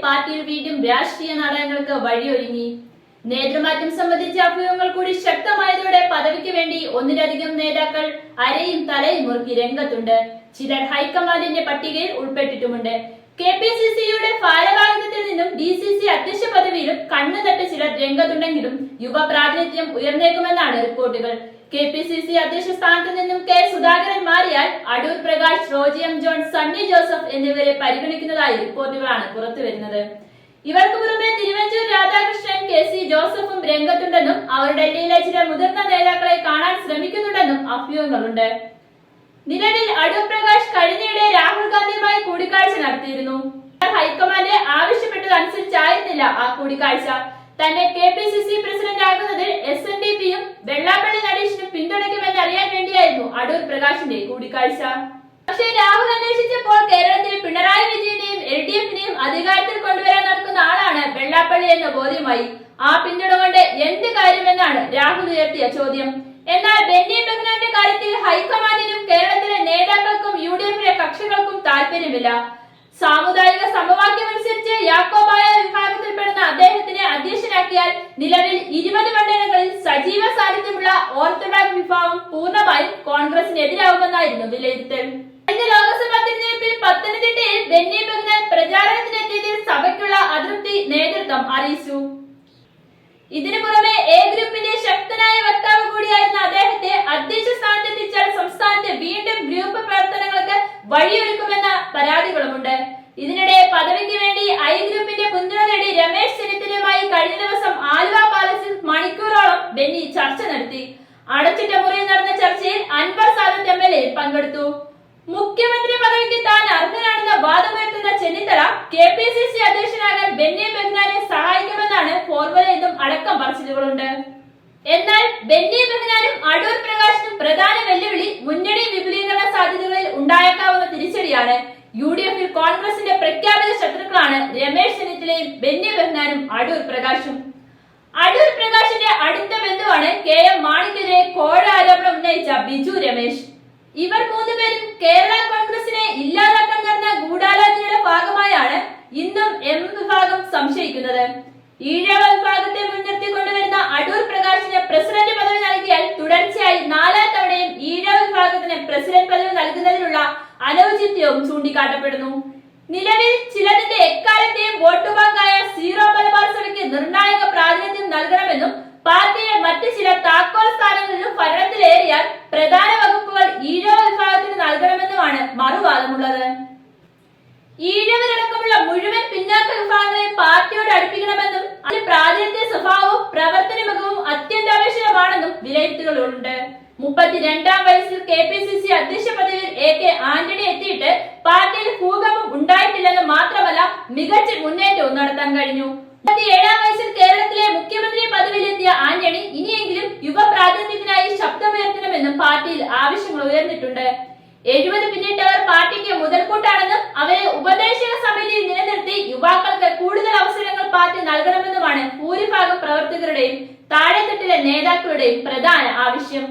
പാർട്ടിയിൽ വീണ്ടും രാഷ്ട്രീയ നാടകങ്ങൾക്ക് വഴിയൊരുങ്ങി. നേതൃമാറ്റം സംബന്ധിച്ച അഭ്യൂഹങ്ങൾ കൂടി ശക്തമായതോടെ പദവിക്ക് വേണ്ടി ഒന്നിലധികം നേതാക്കൾ അരയും തലയും മുറുക്കി രംഗത്തുണ്ട്. ചിലർ ഹൈക്കമാൻഡിന്റെ പട്ടികയിൽ ഉൾപ്പെട്ടിട്ടുമുണ്ട്. KPCCയുടെ ഭാരവാഹിത്വത്തിൽ നിന്നും DCC അധ്യക്ഷ പദവിയിലും കണ്ണുതട്ട് ചിലർ രംഗത്തുണ്ടെങ്കിലും യുവ പ്രാതിനിധ്യം ഉയർന്നേക്കുമെന്നാണ് റിപ്പോർട്ടുകൾ. KPCC അധ്യക്ഷ സ്ഥാനത്ത് നിന്നും K സുധാകരൻ മാറിയാൽ അടൂർ പ്രകാശ്, റോജി എം ജോൺ, സണ്ണി ജോസഫ് എന്നിവരെ പരിഗണിക്കുന്നതായി റിപ്പോർട്ടുകളാണ് പുറത്തുവരുന്നത്. ഇവർക്ക് പുറമെ തിരുവഞ്ചൂർ രാധാകൃഷ്ണൻ, KC ജോസഫും രംഗത്തുണ്ടെന്നും അവർ ഡൽഹിയിലെ ചില മുതിർന്ന നേതാക്കളെ കാണാൻ ശ്രമിക്കുന്നുണ്ടെന്നും അഭ്യൂഹങ്ങളുണ്ട്. നിലവിൽ അടൂർ പ്രകാശ് കഴിഞ്ഞയിടെ രാഹുൽ ഗാന്ധിയുമായി കൂടിക്കാഴ്ച നടത്തിയിരുന്നു. ഹൈക്കമാൻഡ് ആവശ്യപ്പെട്ടതനുസരിച്ചായിരുന്നില്ല ആ കൂടിക്കാഴ്ച. തന്നെ KPCC പ്രസിഡന്റ് ആകുന്നതിൽ SNDPയും വെള്ളാപ്പള്ളി നടേശനും പിന്തുണയ്ക്കുമെന്ന് അറിയാൻ വേണ്ടിയായിരുന്നു അടൂർ പ്രകാശിന്റെ കൂടിക്കാഴ്ച. പക്ഷേ രാഹുൽ അന്വേഷിച്ചപ്പോൾ കേരളത്തിൽ പിണറായി വിജയനെയും LDFനെയും അധികാരത്തിൽ കൊണ്ടുവരാൻ നടക്കുന്ന ആളാണ് വെള്ളാപ്പള്ളി എന്ന ബോധ്യമായി. ആ പിന്തുണ കൊണ്ട് എന്ത് കാര്യമെന്നാണ് രാഹുൽ ഉയർത്തിയ ചോദ്യം. എന്നാൽ ബെന്നി ബെഹ്നാന്റെ കാര്യത്തിൽ ഹൈക്കമാൻഡിനും കേരളത്തിലെ നേതാക്കൾക്കും UDFിലെ കക്ഷികൾക്കും താല്പര്യമില്ല. സാമുദായിക സമവാക്യമനുസരിച്ച് യാക്കോബായ വിഭാഗത്തിൽപ്പെടുന്ന അദ്ദേഹത്തിനെ അധ്യക്ഷനാക്കിയാൽ നിലവിൽ 20 മണ്ഡലങ്ങളിൽ സജീവ സാന്നിധ്യമുള്ള ഓർത്തഡോക്സ് വിഭാഗം പൂർണ്ണമായും കോൺഗ്രസിനെതിരാകുമെന്നായിരുന്നു വിലയിരുത്തൽ. കഴിഞ്ഞ ലോക്സഭാ തിരഞ്ഞെടുപ്പിൽ പത്തനംതിട്ടയിൽ ബെന്നി ബെഹ്നാൻ പ്രചാരണത്തിനെത്തിയതിൽ സഭയ്ക്കുള്ള അതൃപ്തി നേതൃത്വം അറിയിച്ചു. ഇതിനു പുറമെ A ഗ്രൂപ്പിന്റെ ശക്തനായ വക്താവ് കൂടിയായിരുന്ന അദ്ദേഹത്തെ അധ്യക്ഷ സ്ഥാനത്തെത്തിച്ചാൽ സംസ്ഥാനത്ത് വീണ്ടും ഗ്രൂപ്പ് പ്രവർത്തനങ്ങൾക്ക് വഴിയൊരുക്കുമെന്ന പരാതികളുമുണ്ട്. ഇതിനിടെ പദവിക്ക് വേണ്ടി I ഗ്രൂപ്പിന്റെ പിന്തുണ നേടി രമേശ് ചെന്നിത്തലയുമായി കഴിഞ്ഞ ദിവസം ആലുവ പാലസിൽ മണിക്കൂറോളം ബെന്നി ചർച്ച നടത്തി. അടച്ചിട്ട മുറിയിൽ നടന്ന ചർച്ചയിൽ അൻവർ സാദത്ത് MLA പങ്കെടുത്തു. മുഖ്യമന്ത്രി പദവിക്ക് താൻ അർഹനാണെന്ന വാദമുയർത്തുന്ന ചെന്നിത്തല KPCC അധ്യക്ഷനാകാൻ ബെന്നി ബെഹ്നാനെ സഹായിക്കുമെന്നാണ് ഫോർമുലയെന്നും അടക്കം പറച്ചിലുകളുണ്ട്. എന്നാൽ ബെന്നി ബെഹ്നാനും അടൂർ പ്രകാശിനും പ്രധാന വെല്ലുവിളി മുന്നണി വിപുലീകരണ സാധ്യതകളിൽ ഉണ്ടായേക്കാവുന്ന തിരിച്ചടിയാണ്. UDFിൽ കോൺഗ്രസിന്റെ പ്രഖ്യാപിത ശത്രുക്കളാണ് രമേശ് ചെന്നിത്തലയും ബെന്നി ബെഹ്നാനും അടൂർ പ്രകാശും. അടൂർ പ്രകാശിന്റെ അടുത്ത ബന്ധുവാണ് KM മാണിക്കെതിരെ കോഴ ആരോപണം ഉന്നയിച്ച ബിജു രമേശ്. ഇവർ മൂന്നുപേരും കേരള കോൺഗ്രസിനെ ഇല്ലാതാക്കാൻ നടന്ന ഗൂഢാലോചനയുടെ ഭാഗമായാണ് ഇന്നും M വിഭാഗം സംശയിക്കുന്നത്. ഈഴവ വിഭാഗത്തെ മുൻനിർത്തി കൊണ്ടുവരുന്ന അടൂർ പ്രകാശിന് പ്രസിഡന്റ് പദവി നൽകിയാൽ തുടർച്ചയായി 4ാം തവണയും ഈഴവ വിഭാഗത്തിന് പ്രസിഡന്റ് പദവി നൽകുന്നതിനുള്ള അനൗചിത്യവും ചൂണ്ടിക്കാട്ടപ്പെടുന്നു. നിലവിൽ ചിലതിന്റെ എക്കാലത്തെയും വോട്ട് ബാങ്കായ സീറോ മലബാർ സഭയ്ക്ക് നിർണായക പ്രാതിനിധ്യം നൽകണമെന്നും പാർട്ടിയിലെ മറ്റ് ചില താക്കോൽ സ്ഥാനങ്ങളിലും ഭരണത്തിലേറിയാൽ പ്രധാന വകുപ്പുകൾ ഈഴവ വിഭാഗത്തിന് നൽകണമെന്നുമാണ് മറുവാദമുള്ളത്. ഈഴവരടക്കമുള്ള മുഴുവൻ പിന്നാക്ക വിഭാഗങ്ങളെ പാർട്ടിയോട് അടുപ്പിക്കണമെന്നും അതിന് പ്രാതിനിധ്യ സ്വഭാവവും പ്രവർത്തന മികവും അത്യന്താപേക്ഷിതമാണെന്നും വിലയിരുത്തലുകളുണ്ട്. 32ാം വയസ്സിൽ KPCC അധ്യക്ഷ പദവിയിൽ AK ആന്റണി എത്തിയിട്ട് പാർട്ടിയിൽ ഭൂകമ്പം ഉണ്ടായിട്ടില്ലെന്ന് മാത്രമല്ല മികച്ച മുന്നേറ്റവും നടത്താൻ കഴിഞ്ഞു. 37ാം വയസ്സിൽ കേരളത്തിലെ മുഖ്യമന്ത്രി പദവിയിലെത്തിയ ആന്റണി ഇനിയെങ്കിലും യുവ പ്രാതിനിധ്യത്തിനായി ശബ്ദമുയർത്തണമെന്നും പാർട്ടിയിൽ ആവശ്യങ്ങൾ ഉയർന്നിട്ടുണ്ട്. 70 പിന്നിട്ടവർ പാർട്ടിക്ക് മുതൽക്കൂട്ടാണെന്നും അവരെ ഉപദേശക സമിതിയിൽ നിലനിർത്തി യുവാക്കൾക്ക് കൂടുതൽ അവസരങ്ങൾ പാർട്ടി നൽകണമെന്നുമാണ് ഭൂരിഭാഗം പ്രവർത്തകരുടെയും താഴെത്തട്ടിലെ നേതാക്കളുടെയും പ്രധാന ആവശ്യം.